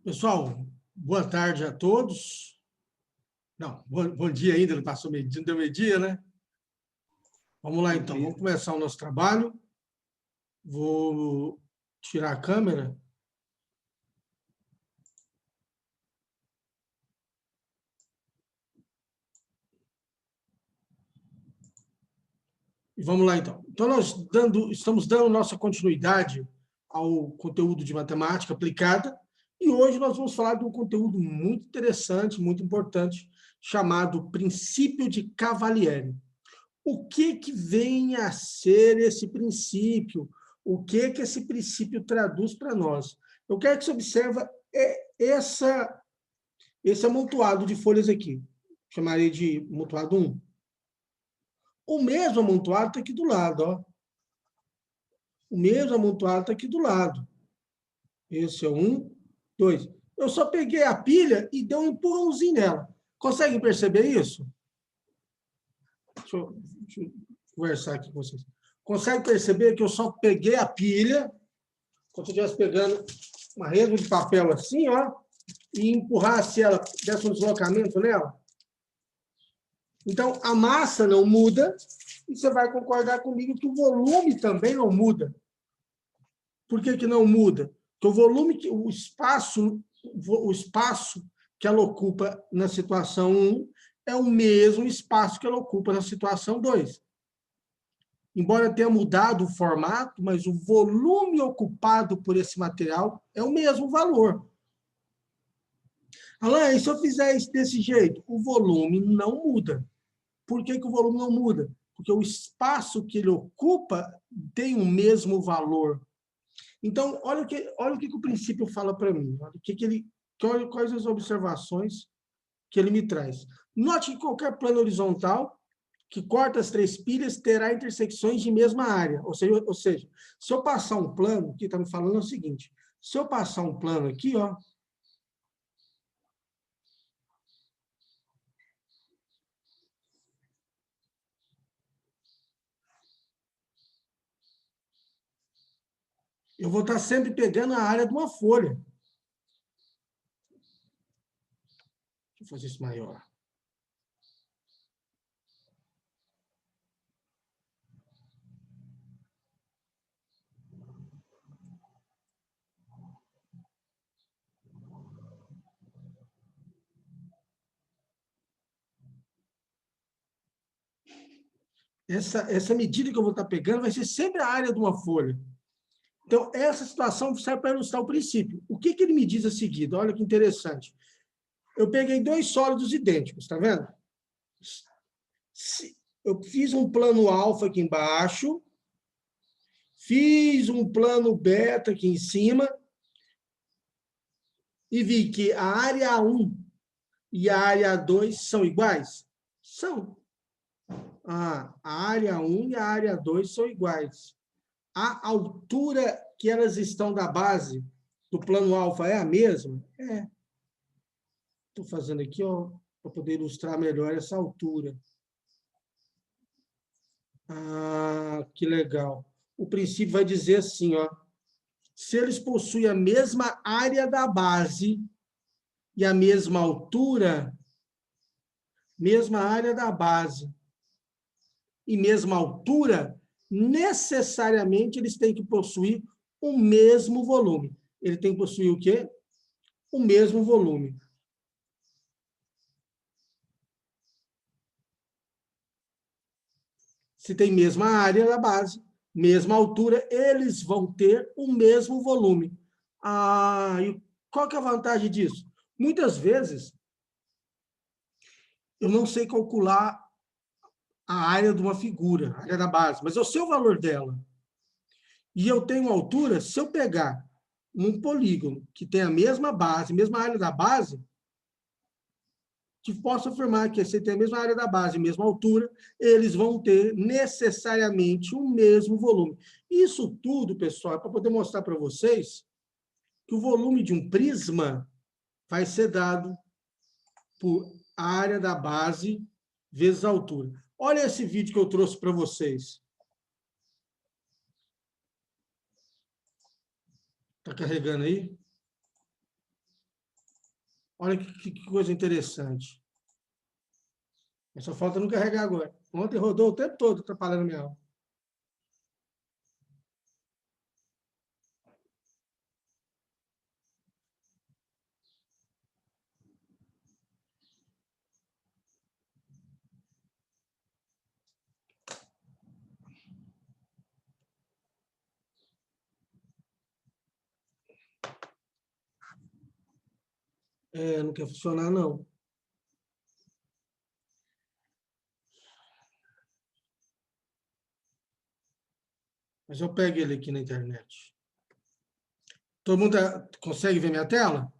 Pessoal, boa tarde a todos. Não, bom dia ainda, não passou meio-dia, não deu meio-dia, né? Vamos lá, então, vamos começar o nosso trabalho. Vou tirar a câmera. E vamos lá, então. Então, nós estamos dando nossa continuidade ao conteúdo de matemática aplicada, e hoje nós vamos falar de um conteúdo muito interessante, muito importante, chamado princípio de Cavalieri. O que vem a ser esse princípio? O que esse princípio traduz para nós? Eu quero que você observe esse amontoado de folhas aqui. Chamarei de amontoado 1. O mesmo amontoado está aqui do lado. Ó. O mesmo amontoado está aqui do lado. Esse é 1, 2. Eu só peguei a pilha e dei um empurrãozinho nela. Conseguem perceber isso? Deixa eu conversar aqui com vocês. Consegue perceber que eu só peguei a pilha, como se eu estivesse pegando uma rede de papel assim, ó, e empurrasse ela, desse um deslocamento nela? Então, a massa não muda, e você vai concordar comigo que o volume também não muda. Por que não muda? Porque o volume, o espaço que ela ocupa na situação 1 é o mesmo espaço que ela ocupa na situação 2. Embora tenha mudado o formato, mas o volume ocupado por esse material é o mesmo valor. Alain, e se eu fizer isso desse jeito? O volume não muda. Por que o volume não muda? Porque o espaço que ele ocupa tem o mesmo valor. Então, olha o que o princípio fala para mim. Olha quais as observações que ele me traz. Note que qualquer plano horizontal que corta as três pilhas terá intersecções de mesma área. Ou seja, se eu passar um plano, que está me falando é o seguinte, se eu passar um plano aqui, ó, eu vou estar sempre pegando a área de uma folha. Deixa eu fazer isso maior. Essa medida que eu vou estar pegando vai ser sempre a área de uma folha. Então, essa situação serve para ilustrar o princípio. O que ele me diz a seguir? Olha que interessante. Eu peguei dois sólidos idênticos, tá vendo? Eu fiz um plano alfa aqui embaixo, fiz um plano beta aqui em cima, e vi que a área 1 e a área 2 são iguais? São. A área 1 e a área 2 são iguais. A altura que elas estão da base do plano alfa é a mesma? É. Estou fazendo aqui, ó, para poder ilustrar melhor essa altura. Ah, que legal. O princípio vai dizer assim, ó, se eles possuem a mesma área da base e a mesma altura, mesma área da base e mesma altura, necessariamente eles têm que possuir o mesmo volume. Ele tem que possuir o quê? O mesmo volume. Se tem mesma área da base, mesma altura, eles vão ter o mesmo volume. Ah, e qual que é a vantagem disso? Muitas vezes, eu não sei calcular a área de uma figura, a área da base, mas eu sei o valor dela. E eu tenho altura, se eu pegar um polígono que tem a mesma base, mesma área da base, que posso afirmar que se tem a mesma área da base, mesma altura, eles vão ter necessariamente o mesmo volume. Isso tudo, pessoal, é para poder mostrar para vocês que o volume de um prisma vai ser dado por área da base vezes a altura. Olha esse vídeo que eu trouxe para vocês. Está carregando aí? Olha que coisa interessante. Só falta não carregar agora. Ontem rodou o tempo todo atrapalhando minha aula. Não quer funcionar, não. Mas eu pego ele aqui na internet. Todo mundo consegue ver minha tela?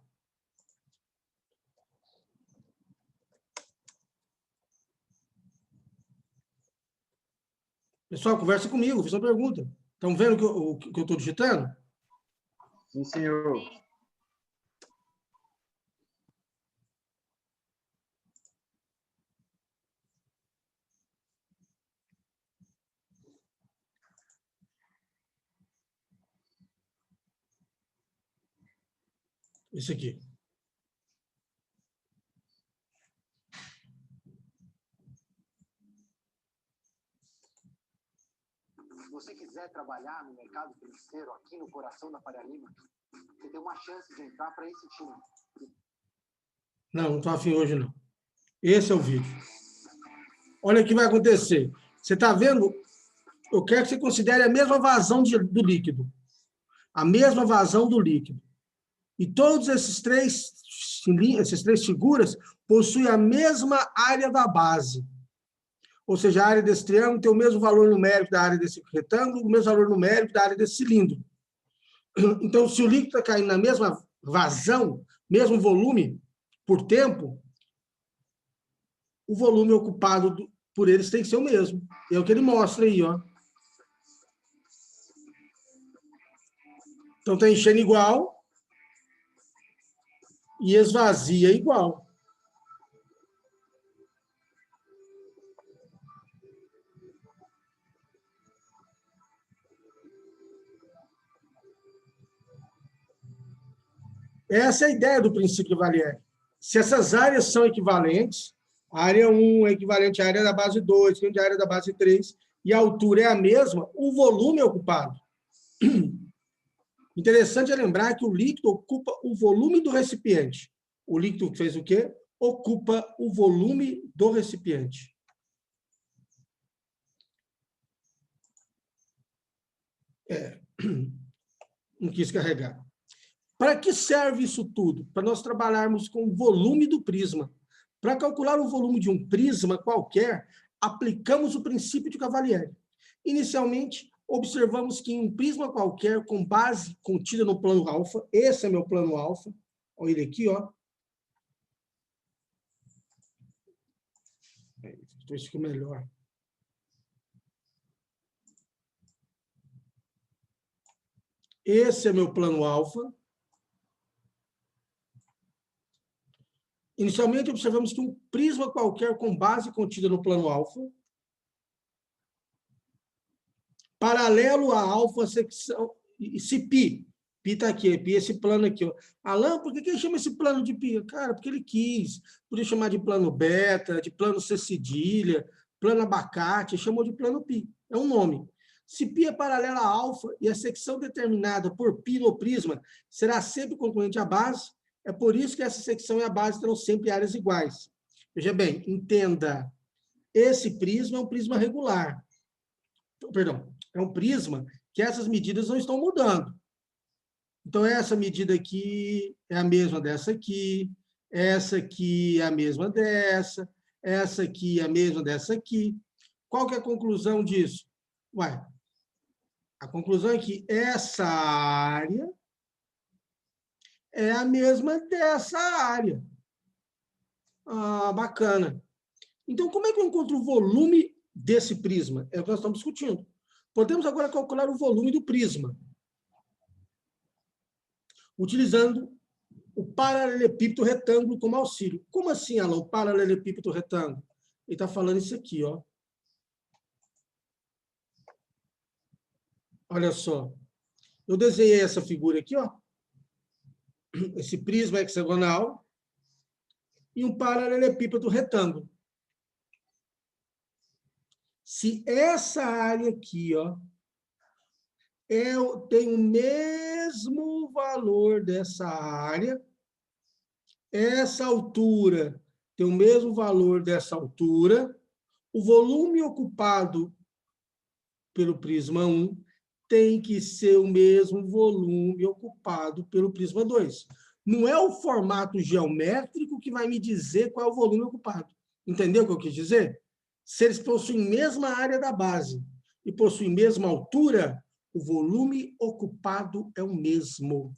Pessoal, conversa comigo, fiz uma pergunta. Estão vendo o que eu estou digitando? Sim, senhor. Esse aqui. Se você quiser trabalhar no mercado financeiro aqui no coração da Faria Lima, você tem uma chance de entrar para esse time. Não estou afim hoje, não. Esse é o vídeo. Olha o que vai acontecer. Você está vendo? Eu quero que você considere a mesma vazão do líquido. A mesma vazão do líquido. E todos essas três figuras possuem a mesma área da base. Ou seja, a área desse triângulo tem o mesmo valor numérico da área desse retângulo, o mesmo valor numérico da área desse cilindro. Então, se o líquido está caindo na mesma vazão, mesmo volume, por tempo, o volume ocupado por eles tem que ser o mesmo. É o que ele mostra aí, ó. Então, está enchendo igual e esvazia igual. Essa é a ideia do princípio de Vallieri. Se essas áreas são equivalentes, a área 1 é equivalente à área da base 2, a área da base 3, e a altura é a mesma, o volume é ocupado. Interessante é lembrar que o líquido ocupa o volume do recipiente. O líquido fez o quê? Ocupa o volume do recipiente. Não quis carregar. Para que serve isso tudo? Para nós trabalharmos com o volume do prisma. Para calcular o volume de um prisma qualquer, aplicamos o princípio de Cavalieri. Inicialmente, observamos que em um prisma qualquer, com base contida no plano alfa, esse é meu plano alfa, olha ele aqui, ó. Isso ficou melhor. Esse é meu plano alfa. Inicialmente, observamos que um prisma qualquer com base contida no plano alfa, paralelo a alfa secção, se π está aqui, π esse plano aqui. Ó. Alain, por que ele chama esse plano de π? Cara, porque ele quis. Podia chamar de plano beta, de plano C cedilha, plano abacate, chamou de plano π. É um nome. Se π é paralela a alfa e a secção determinada por π no prisma será sempre concluinte à base, é por isso que essa secção e a base terão sempre áreas iguais. Veja bem, entenda, esse prisma é um prisma regular. Perdão, é um prisma que essas medidas não estão mudando. Então, essa medida aqui é a mesma dessa aqui, essa aqui é a mesma dessa, essa aqui é a mesma dessa aqui. Qual que é a conclusão disso? Ué, a conclusão é que essa área é a mesma dessa área. Ah, bacana. Então, como é que eu encontro o volume desse prisma? É o que nós estamos discutindo. Podemos agora calcular o volume do prisma, utilizando o paralelepípedo retângulo como auxílio. Como assim, Alan, o paralelepípedo retângulo? Ele está falando isso aqui, ó. Olha só. Eu desenhei essa figura aqui, ó. Esse prisma hexagonal. e um paralelepípedo retângulo. Se essa área aqui, ó, tem o mesmo valor dessa área, essa altura tem o mesmo valor dessa altura, o volume ocupado pelo prisma 1 tem que ser o mesmo volume ocupado pelo prisma 2. Não é o formato geométrico que vai me dizer qual é o volume ocupado. Entendeu o que eu quis dizer? Se eles possuem a mesma área da base e possuem a mesma altura, o volume ocupado é o mesmo.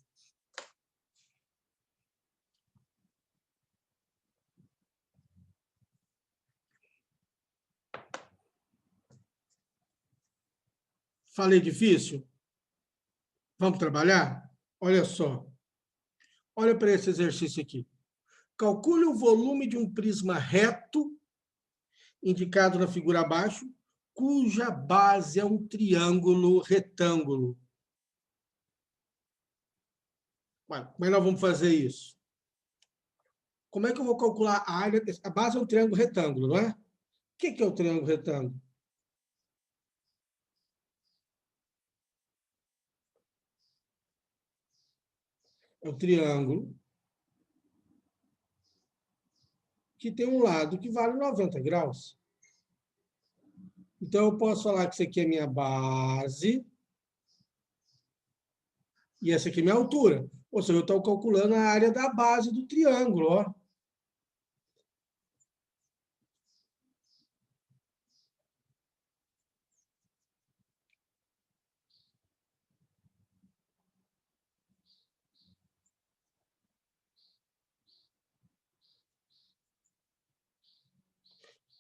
Falei difícil? Vamos trabalhar? Olha só. Olha para esse exercício aqui. Calcule o volume de um prisma reto, indicado na figura abaixo, cuja base é um triângulo retângulo. Como é que nós vamos fazer isso? Como é que eu vou calcular a área? A base é um triângulo retângulo, não é? O que é o triângulo retângulo? É o triângulo que tem um lado que vale 90 graus. Então, eu posso falar que isso aqui é minha base e essa aqui é minha altura. Ou seja, eu estou calculando a área da base do triângulo, ó.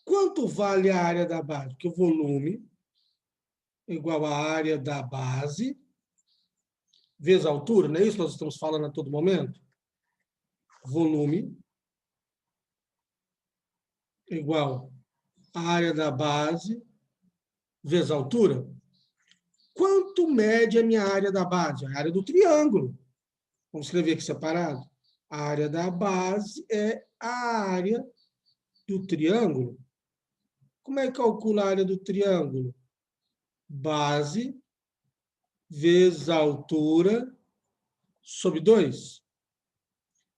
Quanto vale a área da base? Porque o volume é igual à área da base vezes a altura, não é isso que nós estamos falando a todo momento? Volume é igual à área da base vezes a altura. Quanto mede a minha área da base? A área do triângulo. Vamos escrever aqui separado. A área da base é a área do triângulo. Como é que calcula a área do triângulo? Base vezes a altura sobre 2.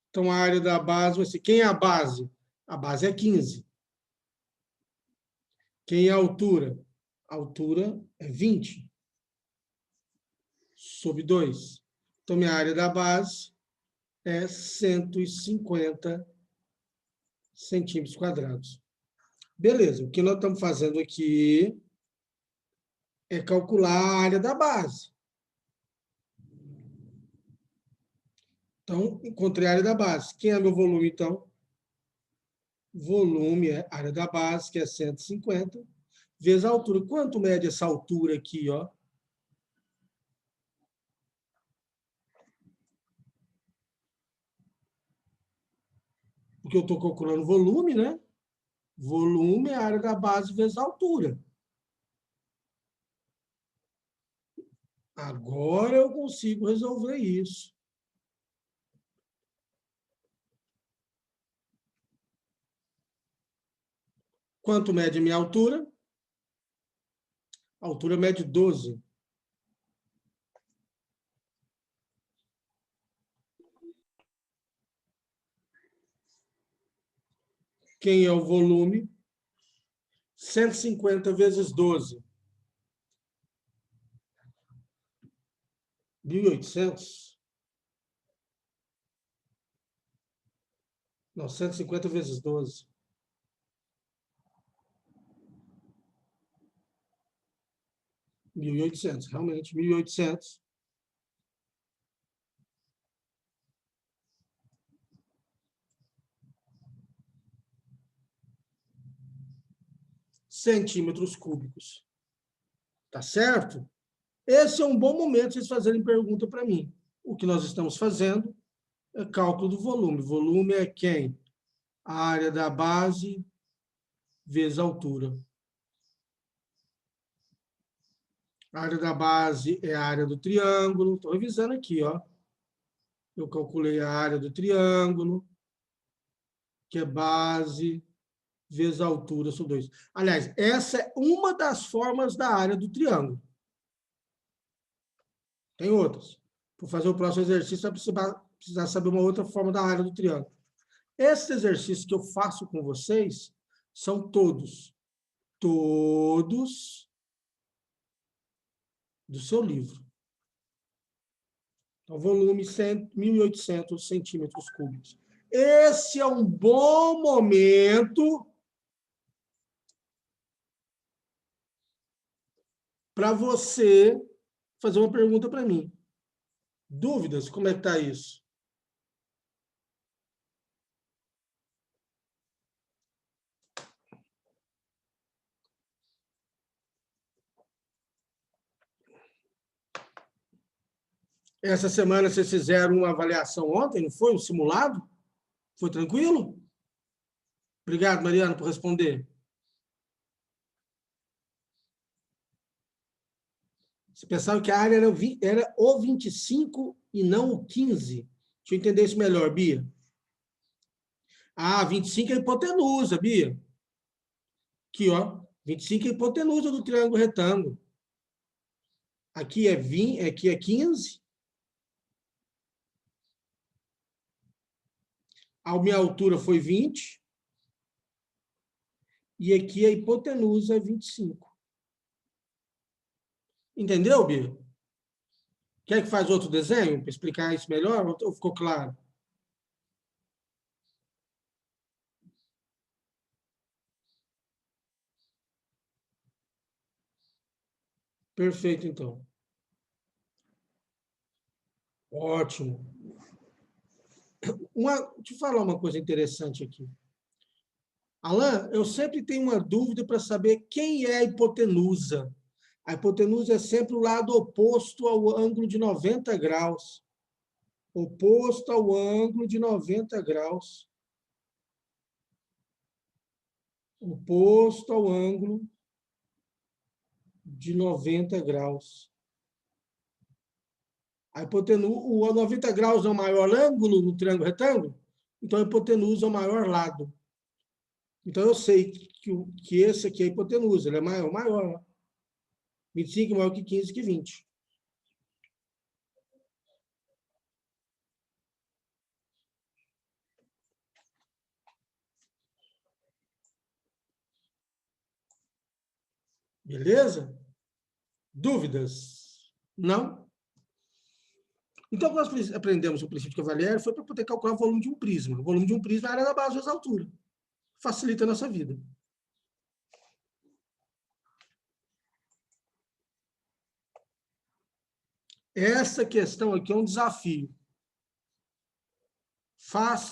Então, a área da base vai ser... Quem é a base? A base é 15. Quem é a altura? A altura é 20 sobre 2. Então, minha área da base é 150 centímetros quadrados. Beleza, o que nós estamos fazendo aqui é calcular a área da base. Então, encontrei a área da base. Quem é meu volume, então? Volume é a área da base, que é 150, vezes a altura. Quanto mede essa altura aqui, ó? Porque eu estou calculando volume, né? Volume é a área da base vezes a altura. Agora eu consigo resolver isso. Quanto mede a minha altura? A altura mede 12. Quem é o volume? 150 vezes 12. 1.800? Não, 150 vezes 12. 1.800, realmente, 1.800. Centímetros cúbicos. Tá certo? Esse é um bom momento vocês fazerem pergunta para mim. O que nós estamos fazendo é cálculo do volume. Volume é quem? A área da base vezes a altura. A área da base é a área do triângulo. Estou revisando aqui, ó. Eu calculei a área do triângulo. que é base vezes a altura sobre 2. Aliás, essa é uma das formas da área do triângulo. Tem outras. Para fazer o próximo exercício, vai precisar saber uma outra forma da área do triângulo. Esses exercícios que eu faço com vocês são todos do seu livro. Então, volume 1.800 centímetros cúbicos. Esse é um bom momento para você fazer uma pergunta para mim. Dúvidas? Como é que está isso? Essa semana vocês fizeram uma avaliação ontem, não foi? Um simulado? Foi tranquilo? Obrigado, Mariana, por responder. Você pensava que a área era o 25 e não o 15. Deixa eu entender isso melhor, Bia. Ah, 25 é a hipotenusa, Bia. Aqui, ó. 25 é a hipotenusa do triângulo retângulo. Aqui é 20, aqui é 15. A minha altura foi 20. E aqui a hipotenusa é 25. Entendeu, Bia? Quer que faça outro desenho para explicar isso melhor? Ou ficou claro? Perfeito, então. Ótimo. Deixa eu falar uma coisa interessante aqui. Alain, eu sempre tenho uma dúvida para saber quem é a hipotenusa. A hipotenusa é sempre o lado oposto ao ângulo de 90 graus. Oposto ao ângulo de 90 graus. Oposto ao ângulo de 90 graus. A hipotenusa, o 90 graus é o maior ângulo no triângulo retângulo, então a hipotenusa é o maior lado. Então eu sei que esse aqui é a hipotenusa, ele é maior. 25 é maior que 15 que 20. Beleza? Dúvidas? Não? Então, nós aprendemos o princípio de Cavalieri foi para poder calcular o volume de um prisma. O volume de um prisma é a área da base vezes a altura. Facilita a nossa vida. Essa questão aqui é um desafio.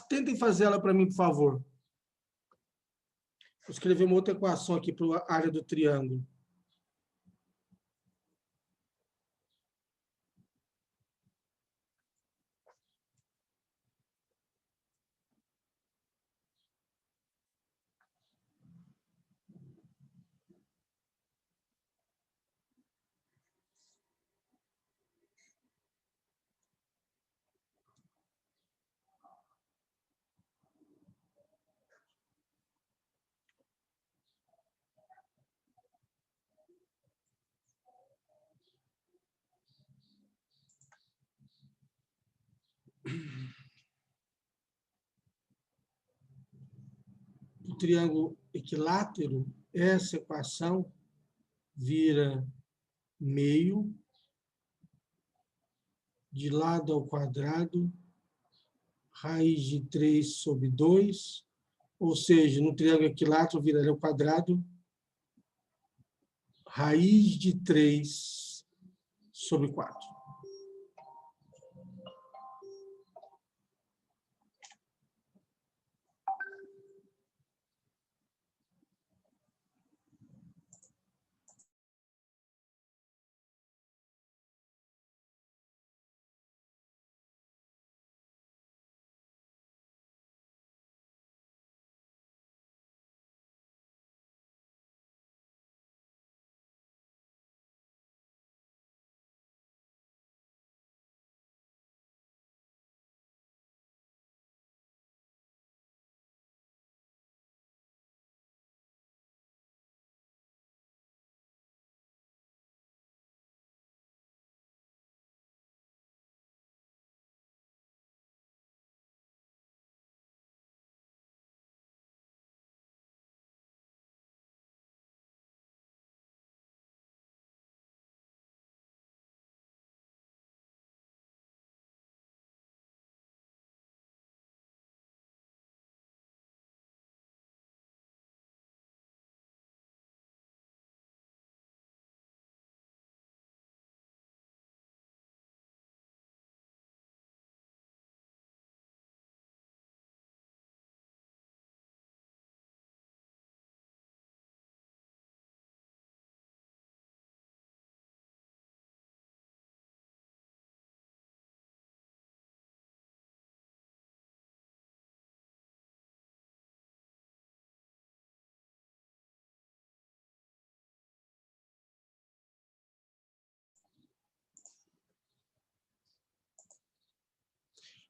Tentem fazer ela para mim, por favor. Vou escrever uma outra equação aqui para a área do triângulo. O triângulo equilátero, essa equação vira meio de lado ao quadrado, raiz de 3 sobre 2, ou seja, no triângulo equilátero viraria ao quadrado, raiz de 3 sobre 4.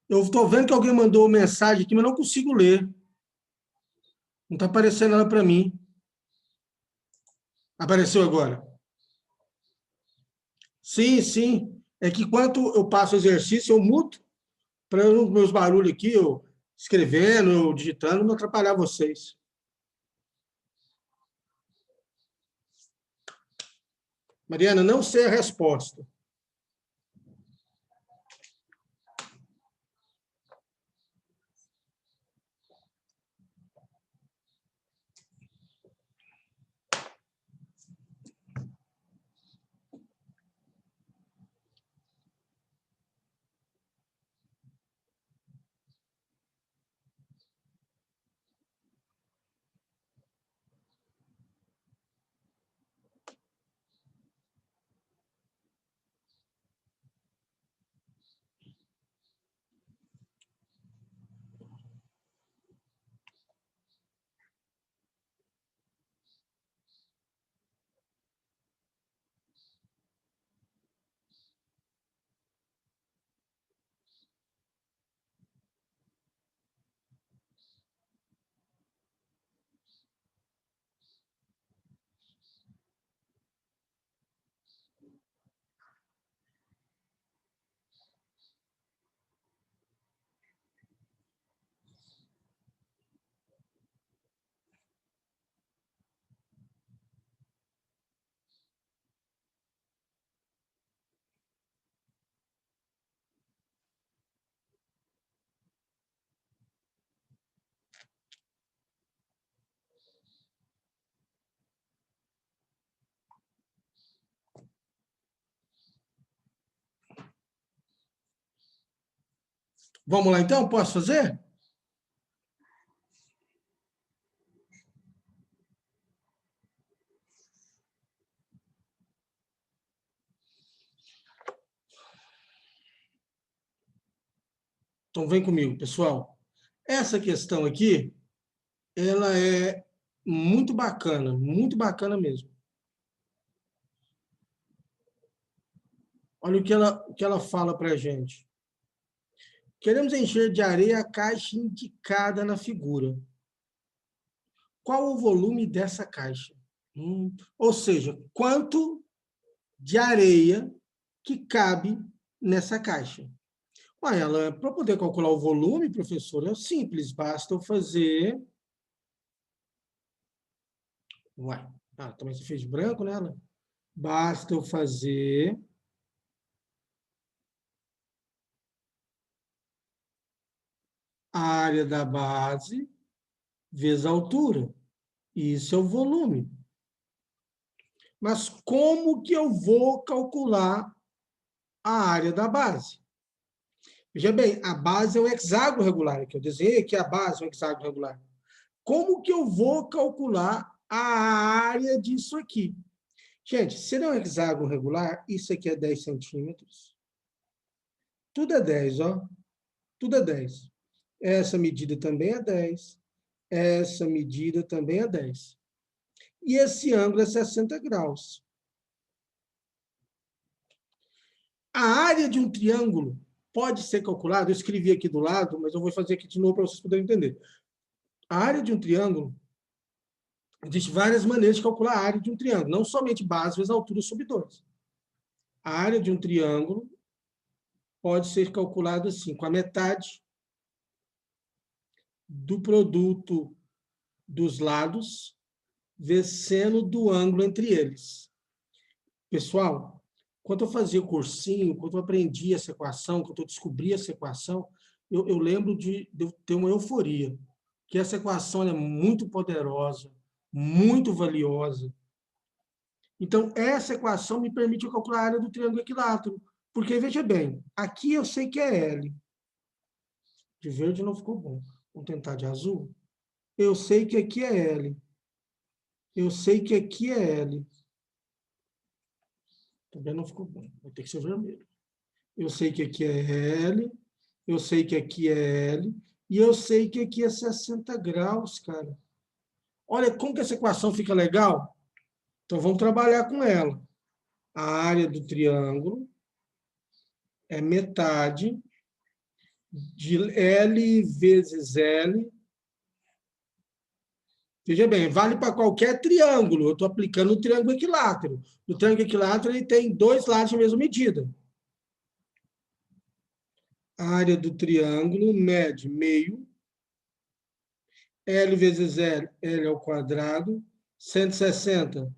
Eu estou vendo que alguém mandou mensagem aqui, mas não consigo ler. Não está aparecendo ela para mim. Apareceu agora. Sim, sim. É que enquanto eu passo o exercício, eu muto para meus barulhos aqui, eu escrevendo, eu digitando, não atrapalhar vocês. Mariana, não sei a resposta. Vamos lá, então? Posso fazer? Então, vem comigo, pessoal. Essa questão aqui, ela é muito bacana mesmo. Olha o que ela fala para a gente. Queremos encher de areia a caixa indicada na figura. Qual o volume dessa caixa? Ou seja, quanto de areia que cabe nessa caixa? Para poder calcular o volume, professor, é simples, basta eu fazer... também você fez branco nela? Basta eu fazer a área da base vezes a altura. Isso é o volume. Mas como que eu vou calcular a área da base? Veja bem, a base é um hexágono regular, que eu desenhei aqui a base é um hexágono regular. Como que eu vou calcular a área disso aqui? Gente, se não é um hexágono regular, isso aqui é 10 centímetros. Tudo é 10, ó. Tudo é 10. Essa medida também é 10. Essa medida também é 10. E esse ângulo é 60 graus. A área de um triângulo pode ser calculada, eu escrevi aqui do lado, mas eu vou fazer aqui de novo para vocês poderem entender. A área de um triângulo, existem várias maneiras de calcular a área de um triângulo, não somente base vezes altura sobre 2. A área de um triângulo pode ser calculada assim, com a metade do produto dos lados, vezes seno do ângulo entre eles. Pessoal, quando eu fazia o cursinho, quando eu aprendi essa equação, quando eu descobri essa equação, eu lembro de eu ter uma euforia, que essa equação é muito poderosa, muito valiosa. Então, essa equação me permite eu calcular a área do triângulo equilátero. Porque, veja bem, aqui eu sei que é L. De verde não ficou bom. Vamos tentar de azul. Eu sei que aqui é L. Eu sei que aqui é L. Também não ficou bom. Vai ter que ser vermelho. Eu sei que aqui é L. Eu sei que aqui é L. E eu sei que aqui é 60 graus, cara. Olha como que essa equação fica legal. Então, vamos trabalhar com ela. A área do triângulo é metade de L vezes L. Veja bem, vale para qualquer triângulo. Eu estou aplicando o triângulo equilátero. O triângulo equilátero ele tem dois lados de mesma medida. A área do triângulo mede meio. L vezes L, L ao quadrado. 160,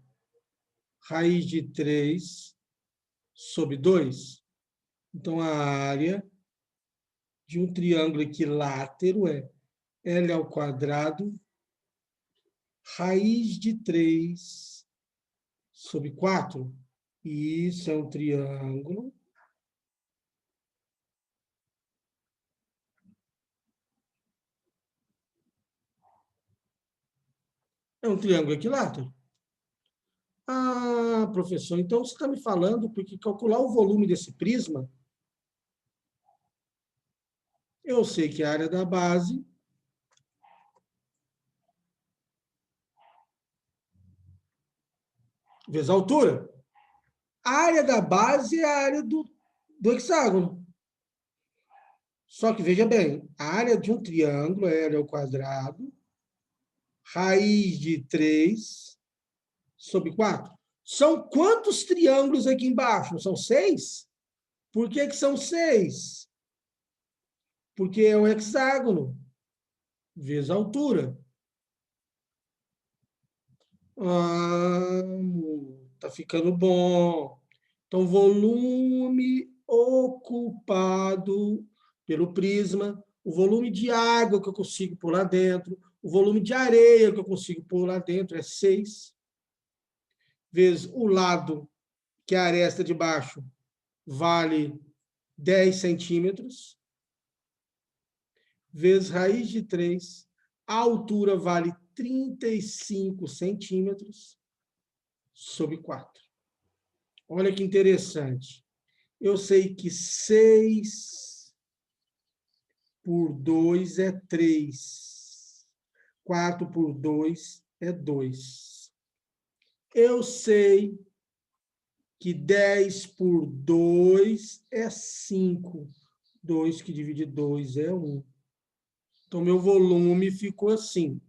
raiz de 3 sobre 2. Então, a área de um triângulo equilátero é L ao quadrado, raiz de 3 sobre 4. E isso é um triângulo. É um triângulo equilátero. Ah, professor, então você está me falando porque calcular o volume desse prisma, eu sei que a área da base vezes a altura. A área da base é a área do hexágono. Só que, veja bem, a área de um triângulo é L ao quadrado, raiz de 3 sobre 4. São quantos triângulos aqui embaixo? São 6? Por que são 6? Porque é um hexágono, vezes a altura. Ah, tá ficando bom. Então, volume ocupado pelo prisma, o volume de água que eu consigo pôr lá dentro, o volume de areia que eu consigo pôr lá dentro é 6, vezes o lado, que é a aresta de baixo, vale 10 centímetros, vezes raiz de 3, a altura vale 35 centímetros sobre 4. Olha que interessante. Eu sei que 6 por 2 é 3. 4 por 2 é 2. Eu sei que 10 por 2 é 5. 2 que divide 2 é 1. Então, meu volume ficou assim.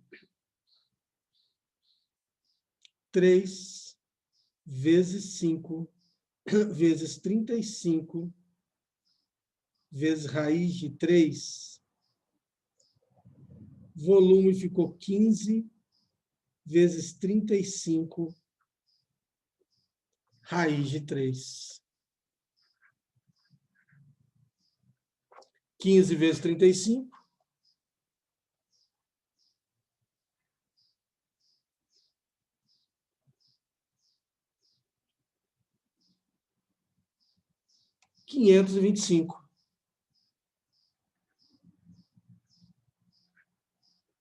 3 vezes 5 vezes 35 vezes raiz de 3. Volume ficou 15 vezes 35 raiz de 3. 15 vezes 35. 525.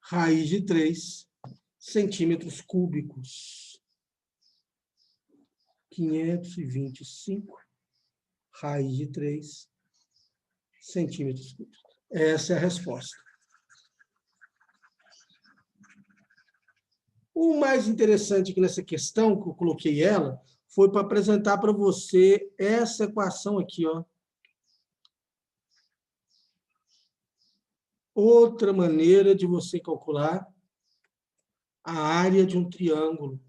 Raiz de 3 centímetros cúbicos. 525, raiz de 3 centímetros cúbicos. Essa é a resposta. O mais interessante aqui nessa questão, que eu coloquei ela, foi para apresentar para você essa equação aqui, ó. Outra maneira de você calcular a área de um triângulo.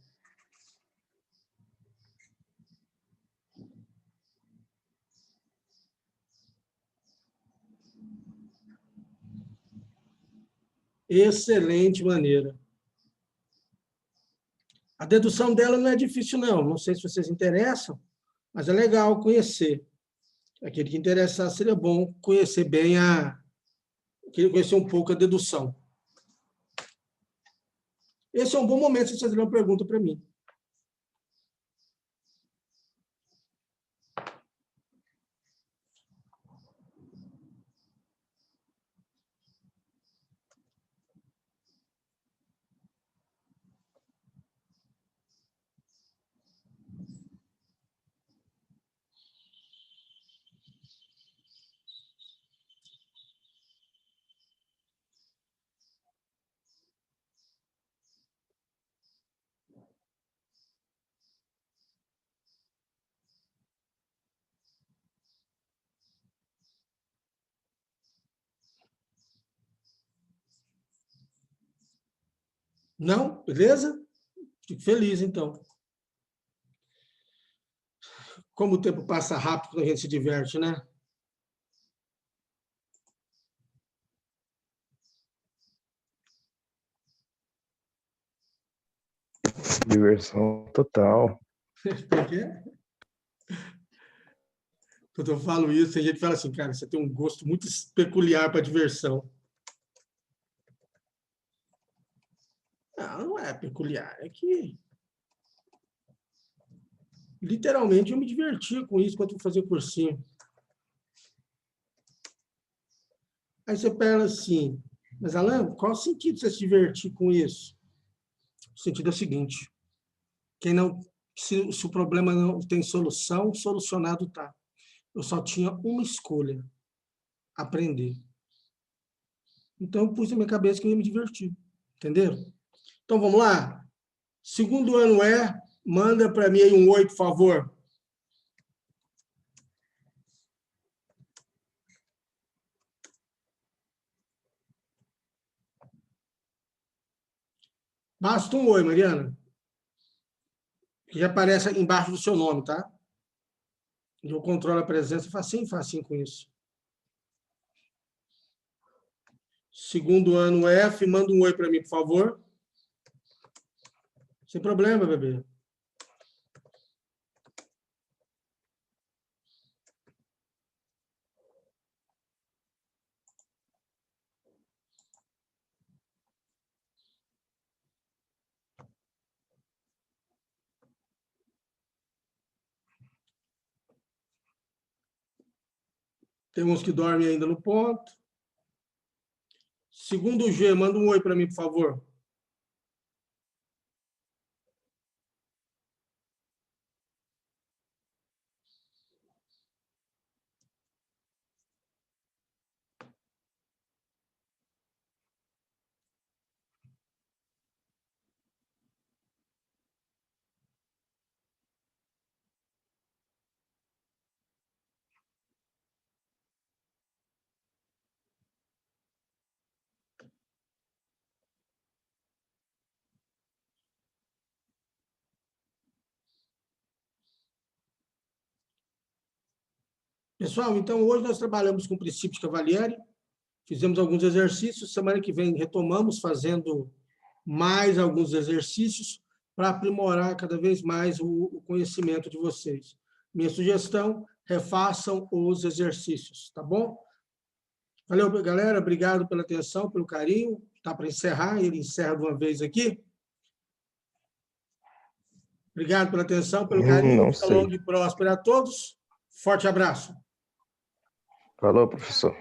Excelente maneira. A dedução dela não é difícil, não. Não sei se vocês interessam, mas é legal conhecer. Aquele que interessar, seria bom conhecer bem conhecer um pouco a dedução. Esse é um bom momento de fazer uma pergunta para mim. Não? Beleza? Fico feliz, então. Como o tempo passa rápido quando a gente se diverte, né? Diversão total. Por quê? Quando eu falo isso, tem gente que fala assim, cara, você tem um gosto muito peculiar para diversão. Não é peculiar, é que literalmente eu me divertia com isso quando eu fazia cursinho. Aí você pega assim, mas Alan, qual o sentido de você se divertir com isso? O sentido é o seguinte, se o problema não tem solução, solucionado está. Eu só tinha uma escolha, aprender. Então, eu pus na minha cabeça que eu ia me divertir. Entenderam? Então, vamos lá? Segundo ano manda para mim aí um 8, por favor. Basta um oi, Mariana. Que já aparece embaixo do seu nome, tá? Eu controlo a presença, facinho com isso. Segundo ano F, manda um oi para mim, por favor. Sem problema, bebê. Tem uns que dormem ainda no ponto. Segundo G, manda um oi para mim, por favor. Pessoal, então hoje nós trabalhamos com o princípio de Cavalieri, fizemos alguns exercícios, semana que vem retomamos fazendo mais alguns exercícios para aprimorar cada vez mais o conhecimento de vocês. Minha sugestão, refaçam os exercícios, tá bom? Valeu, galera, obrigado pela atenção, pelo carinho. Tá para encerrar, ele encerra de uma vez aqui. Obrigado pela atenção, pelo carinho. Não Vida sei. longa e próspera a todos. Forte abraço. Falou, professor.